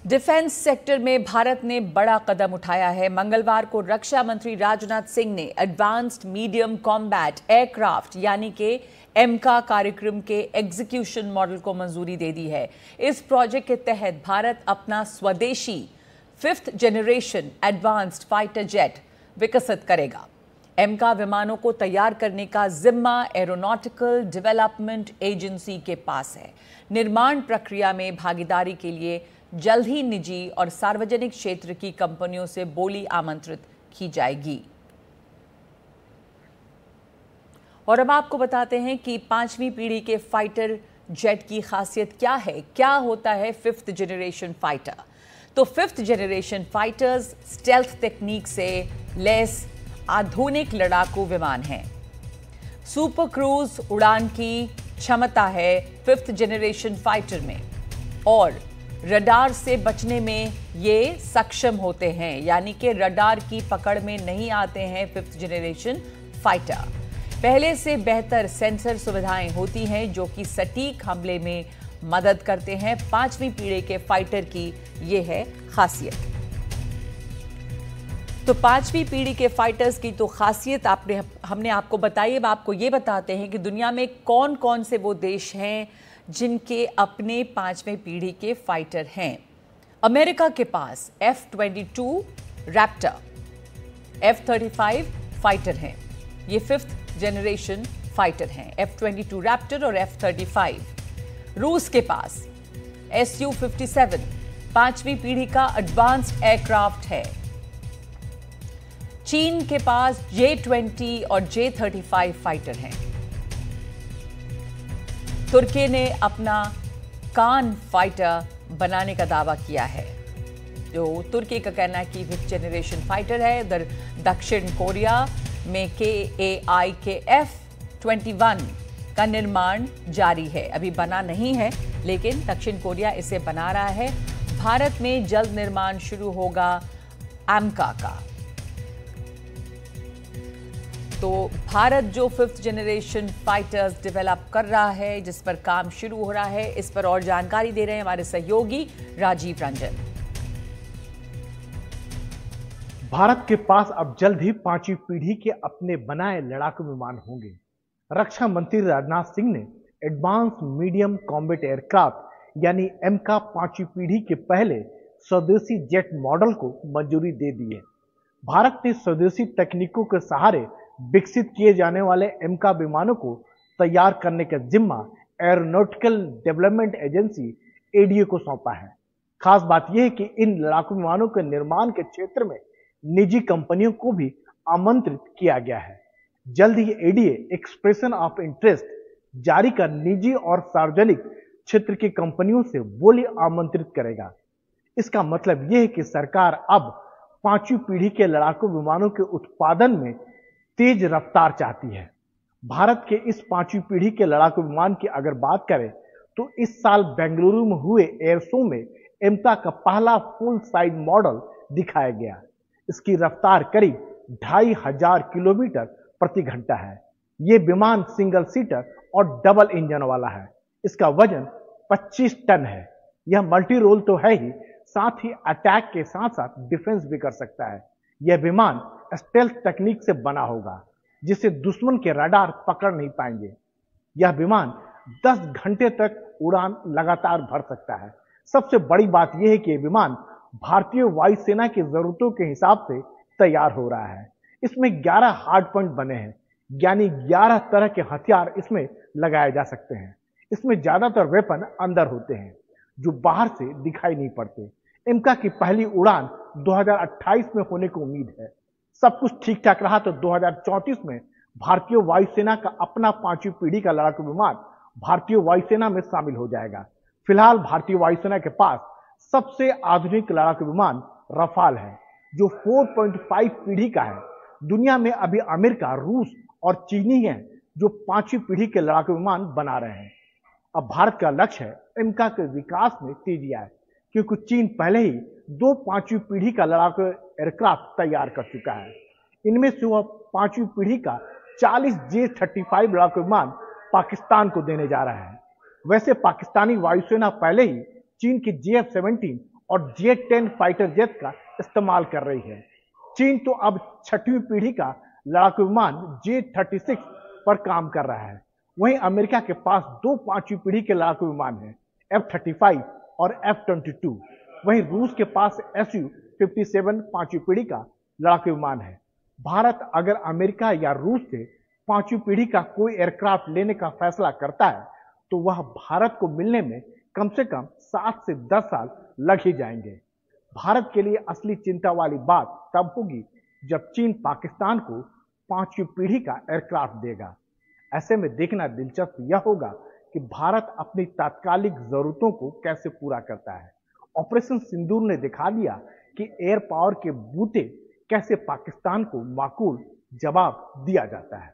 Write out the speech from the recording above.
Defence sector में भारत ने बड़ा कदम उठाया है। मंगलवार को रक्षा मंत्री राजनाथ सिंह ने एडवांस्ड मीडियम कॉम्बैट एयरक्राफ्ट यानी कि एमका कार्यक्रम के एग्जीक्यूशन मॉडल को मंजूरी दे दी है। इस प्रोजेक्ट के तहत भारत अपना स्वदेशी 5th generation advanced fighter jet विकसित करेगा। एमका विमानों को तैयार करने का जिम्मा एरोनॉटिकल डेवलपमेंट एजेंसी के पास है। निर्माण प्रक्रिया में भागीदारी के लिए जल्द ही निजी और सार्वजनिक क्षेत्र की कंपनियों से बोली आमंत्रित की जाएगी। और अब आपको बताते हैं कि 5वीं पीढ़ी के फाइटर जेट की खासियत क्या है, क्या होता है 5th जनरेशन फाइटर। तो 5th generation fighters stealth technique से लैस आधुनिक लड़ाकू विमान हैं। सुपर क्रूज उड़ान की क्षमता है 5th जनरेशन फाइटर में और रडार से बचने में ये सक्षम होते हैं, यानी कि रडार की पकड़ में नहीं आते हैं 5th जनरेशन फाइटर। पहले से बेहतर सेंसर सुविधाएं होती हैं जो कि सटीक हमले में मदद करते हैं। 5वीं पीढ़ी के फाइटर की ये है खासियत। तो 5वीं पीढ़ी के फाइटर्स की तो खासियत हमने आपको बताई। अब आपको ये बताते हैं कि दुनिया में कौन कौन से वो देश हैं जिनके अपने 5वीं पीढ़ी के फाइटर हैं। अमेरिका के पास F-22 रैप्टर, F-35 फाइटर हैं। ये 5th जनरेशन फाइटर हैं, F-22 रैप्टर और F-35। रूस के पास Su-57 5वीं पीढ़ी का एडवांस्ड एयरक्राफ्ट है। चीन के पास J-20 और J-35 फाइटर हैं। तुर्की ने अपना कान फाइटर बनाने का दावा किया है, जो तुर्की का कहना है कि 5th जनरेशन फाइटर है। उधर दक्षिण कोरिया में KAI F-21 का निर्माण जारी है, अभी बना नहीं है लेकिन दक्षिण कोरिया इसे बना रहा है। भारत में जल्द निर्माण शुरू होगा एमका का। तो भारत जो 5th जनरेशन फाइटर्स डेवलप कर रहा है, जिस पर काम शुरू हो रहा है, इस पर और जानकारी दे रहे हैं हमारे सहयोगी राजीव रंजन। भारत के पास अब जल्द ही 5वीं पीढ़ी के अपने बनाए लड़ाकू विमान होंगे। रक्षा मंत्री राजनाथ सिंह ने एडवांस मीडियम कॉम्बैट एयरक्राफ्ट यानी एमका 5वीं पीढ़ी के पहले स्वदेशी जेट मॉडल को मंजूरी दे दी है। भारत ने स्वदेशी तकनीकों के सहारे विकसित किए जाने वाले एमका विमानों को तैयार करने का जिम्मा एरोनॉटिकल डेवलपमेंट एजेंसी ADA को सौंपा है। खास बात यह है कि इन लड़ाकू विमानों के निर्माण के क्षेत्र में निजी कंपनियों को भी आमंत्रित किया गया है। जल्द ही ADA एक्सप्रेशन ऑफ इंटरेस्ट जारी कर निजी और सार्वजनिक क्षेत्र की कंपनियों से बोली आमंत्रित करेगा। इसका मतलब यह है कि सरकार अब 5वीं पीढ़ी के लड़ाकू विमानों के उत्पादन में तेज रफ्तार चाहती है। भारत के इस 5वीं पीढ़ी के लड़ाकू विमान की अगर बात करें तो इस साल बेंगलुरु में हुए एयर शो में एमका का पहला फुल साइज मॉडल दिखाया गया। इसकी रफ्तार करीब 2500 किलोमीटर प्रति घंटा है। यह विमान सिंगल सीटर और डबल इंजन वाला है। इसका वजन 25 टन है। यह मल्टी रोल तो है ही, साथ ही अटैक के साथ साथ डिफेंस भी कर सकता है। यह विमान स्टेल्थ तकनीक से बना होगा, जिसे दुश्मन के रडार पकड़ नहीं पाएंगे। यह विमान 10 घंटे तक उड़ान लगातार भर सकता है। सबसे बड़ी बात यह है कि यह विमान भारतीय वायुसेना की जरूरतों के हिसाब से तैयार हो रहा है। इसमें 11 हार्ड पॉइंट बने हैं, यानी 11 तरह के हथियार इसमें लगाए जा सकते हैं। इसमें ज्यादातर वेपन अंदर होते हैं जो बाहर से दिखाई नहीं पड़ते। एमका की पहली उड़ान 2028 में होने की उम्मीद है। सब कुछ ठीक ठाक रहा तो 2034 में भारतीय वायुसेना का अपना 5वीं पीढ़ी का लड़ाकू विमान भारतीय वायुसेना में शामिल हो जाएगा। फिलहाल भारतीय वायुसेना के पास सबसे आधुनिक लड़ाकू विमान रफाल है, जो 4.5 पीढ़ी का है। दुनिया में अभी अमेरिका, रूस और चीनी हैं जो 5वीं पीढ़ी के लड़ाकू विमान बना रहे हैं। अब भारत का लक्ष्य है एमका के विकास में तेजी आए, क्योंकि चीन पहले ही 2 5वीं पीढ़ी का लड़ाकू एयरक्राफ्ट तैयार कर चुका है। इनमें से वह 5वीं पीढ़ी का 40 J-35 लड़ाकू विमान पाकिस्तान को देने जा रहा है। वैसे पाकिस्तानी वायुसेना पहले ही चीन की JF-17 और J-10 फाइटर जेट का इस्तेमाल कर रही है। चीन तो अब 6वीं पीढ़ी का लड़ाकू विमान J-36 पर काम कर रहा है। वहीं अमेरिका के पास 2 5वीं पीढ़ी के लड़ाकू विमान हैं, F-35 और F-22। वहीं रूस के पास Su-57 5वीं पीढ़ी का लड़ाकू विमान है। भारत अगर अमेरिका या रूस से 5वीं पीढ़ी का कोई एयरक्राफ्ट लेने का फैसला करता है तो वह भारत को मिलने में कम से कम 7 से 10 साल लग ही जाएंगे। भारत के लिए असली चिंता वाली बात तब होगी जब चीन पाकिस्तान को 5वीं पीढ़ी का एयरक्राफ्ट देगा। ऐसे में देखना दिलचस्प यह होगा कि भारत अपनी तात्कालिक जरूरतों को कैसे पूरा करता है। ऑपरेशन सिंदूर ने दिखा दिया कि एयर पावर के बूते कैसे पाकिस्तान को माकूल जवाब दिया जाता है।